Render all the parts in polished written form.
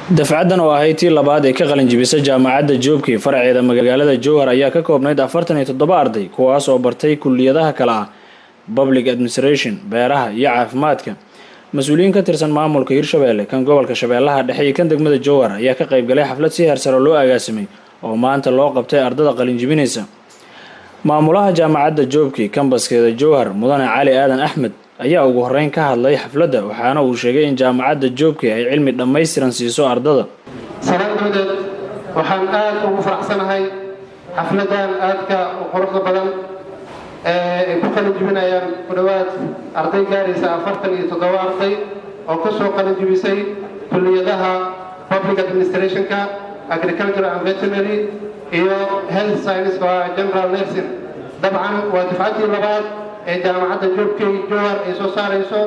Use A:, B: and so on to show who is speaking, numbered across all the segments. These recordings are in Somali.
A: dafcadan oo ahayd tii labaad ee ka qalin jibisay jaamacadda Joobkii faraceeda magaalada Jowhar ayaa ka koobnayd 47 arday kuwaas oo bartay kulliyadaha kala ah Public Administration, beeraha iyo caafimaadka. Mas'uuliyiin ka tirsan maamulka Hirshabeelle kan gobolka Shabeellaha Dhexe iyo kan degmada Jowhar ayaa ka qayb galay xaflad si heer sare loo agaasimay oo maanta loo qabtay ardada qalin jibinaysa. Maamulaha jaamacadda Joobkii kampaskeeda Jowhar Mudane Cali Aadan Axmed ayaa ugu horeyn ka hadlay xafladda waxaana uu sheegay in jaamacadda Joobkii ay cilmi dhammaystiran siiso ardada.
B: Sanadooda waxaan aad ugu faraxsanahay xafladan aadka u quruxda badan ee ku qalin jibinayaan ku dhawaad arday gaaraysa 47 arday oo ka soo qalin jibisay kulliyadaha Public Administration-ka, Agriculture and Veterinary iyo Health Science waa General Nursing. dabcan waa dafcadii labaad ee jaamacadda Joobkii Jowhar ay soo saarayso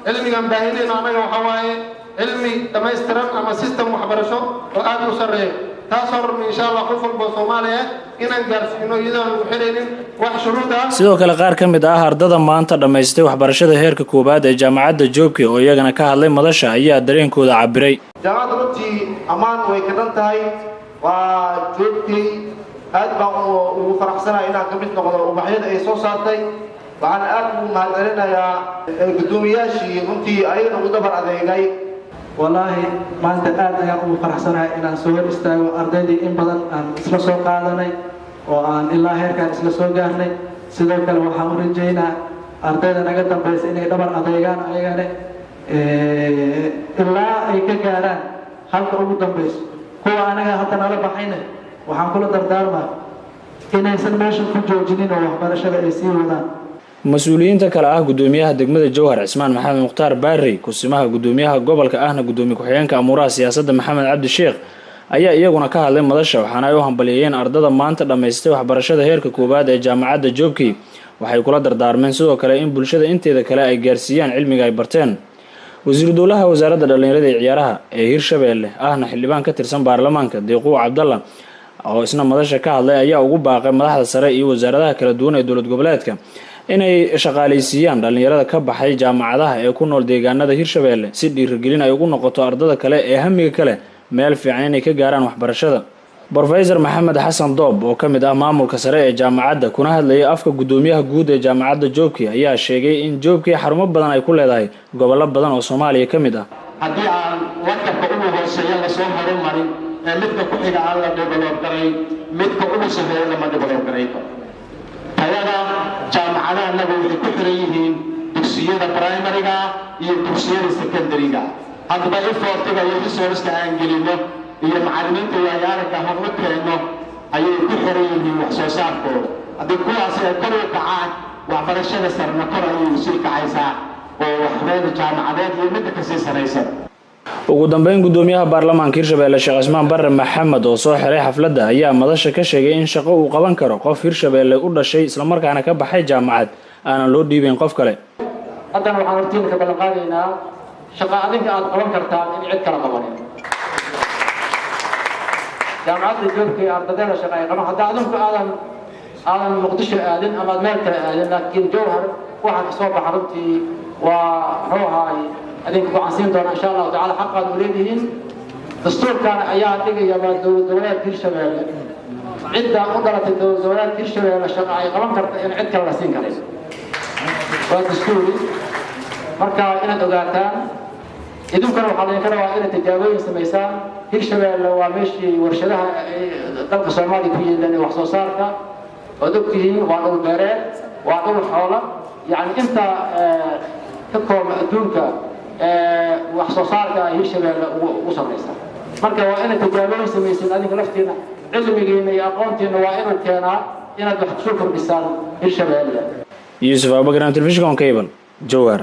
B: cilmigan baahinayna anaga waxa waaye cilmi dhammaystiran ama system waxbarasho oo aad u sareeyo taasoo rabno insha Allah qof walba Soomaaliya inaan gaarsiino iyadoo lagu xireenin wax shuruud ah.
A: sidoo kale qaar ka mid ah ardada maanta dhamaystay waxbarashada heerka koobaad ee jaamacadda Joobkii oo iyagana ka hadlay madasha ayaa dareenkooda cabiray.
B: jaamacadda runtii ammaan way ka dhan tahay waa Joobkii aad baan ugu faraxsanahay inaan ka mid noqdo ubaxyada ay soo saartay. waxaan aad ugu mahadcelinayaa gudoomiyaashii runtii ayagana ugu dabar adeegay.
C: wallaahi maanta aad ayaan ugu faraxsanahay inaan soo hor istaago ardaydii in badan aan isla soo qaadanay oo aan ilaa heerkaan isla soo gaarnay. sidoo kale waxaan u rajeynaa ardayda naga dambaysa inay dabar adeegaan ayagana ilaa ay ka gaaraan halka ugu dambayso. kuwa anaga hadda nala baxayna waxaan kula dardaarmaa inaysan meesha ku joojinin oo waxbarashada ay sii wadaan.
A: mas'uuliyiinta kala ah gudoomiyaha degmada Jowhar Cismaan Maxamed Mukhtaar Baarri, kusimaha gudoomiyaha gobolka ahna gudoomiye ku-xigeenka amuraha siyaasadda Maxamed Cabdi Sheekh ayaa iyaguna ka hadlay madasha waxaana ay u hambalyeeyeen ardada maanta dhamaystay waxbarashada heerka koobaad ee jaamacadda Joobkii. waxay kula dardaarmeen sidoo kale in bulshada inteeda kale ay gaarsiiyaan cilmiga ay barteen. wasiir dowlaha wasaaradda dhalinyarada iyo ciyaaraha ee Hirshabeelle ahna xildhibaan ka tirsan baarlamaanka Deeqo Cabdalla oo isna madasha ka hadlay ayaa ugu baaqay madaxda sare iyo wasaaradaha kala duwan ee dowlad goboleedka inay shaqaaleysiiyaan dhalinyarada ka baxay jaamacadaha ee ku nool deegaanada Hirshabeelle si dhiirigelin ay ugu noqoto ardada kale ee hamiga kale meel fiican inay ka gaaraan waxbarashada. Professor Maxamed Xasan Doob oo ka mid ah maamulka sare ee jaamacadda kuna hadlayay afka gudoomiyaha guud ee jaamacadda Joobkii ayaa sheegay in Joobkii xarumo badan ay ku leedahay gobollo badan oo Soomaaliya ka mid ah.
D: haddii aan waddanka ugu hooseeya la soo horumarin ee midka ku xiga aan la develop garay midka ugu sameeya lama develop garay. tayada jaamacadaha nagu waxay ku xiran yihiin dugsiyada primary-ga iyo dugsiyada secondary-ga. haddaba effortiga iyo resource-ka aan gelino iyo macallimiinta waayaarka aan u keenno ayay ku xiran yihiin wax soo saarkooda. haddii kuwaasi ay kor u kacaan waxbarashada sarna kor ayay usii kacaysaa oo waxbarashada jaamacadeed iyo midda kasii saraysan.
A: ugu dambeyn gudoomiyaha baarlamaanka Hirshabeelle Sheekh Cismaan Barre Maxamed oo soo xiray xafladda ayaa madasha ka sheegay in shaqo uu qaban karo qof Hirshabeelle u dhashay isla markaana ka baxay jaamacad aanan loo dhiibin qof kale.
C: haddana waxaan hortiin ka ballan qaadaynaa shaqo adinka aad qaban kartaan in cid kala qabanin. jaamacadda Joobkii ardayda shaqo ay qaban hadda adinku aadan Muqdisho aadin ama meel kale aadin laakiin Jowhar waxa ka soo baxa runtii waa ruuxay adinku ku aansiin doona insha Allah ta'ala xaqaad u leedihiin. dastuurkan ayaa dhigaya dowlad goboleedka Hirshabeelle cidda u dhalatay dowlad goboleedka Hirshabeelle shaqo ay qaban karto in cid kale la siin karo. waa dastuuri marka inaad ogaataan idinkuna waxaa laydin ka rabaa inaad tijaabooyin samaysaan. Hirshabeelle waa meeshii warshadaha dalka Soomaaliya ku yeelan wax soo saarka oo ogtihiin waa dhul beereed waa dhul xoolo yani inta ka kooban adduunka wax soo saarka Hirshabeelle ugu samaysan. marka waa inaad tijaabooyin samaysaan adinka laftiina cilmigiina iyo aqoontiina waa inuu keenaa inaad wax ku kordhisaan Hirshabeelle.
A: Yusuf Abubakar, Television Cable, Jowhar.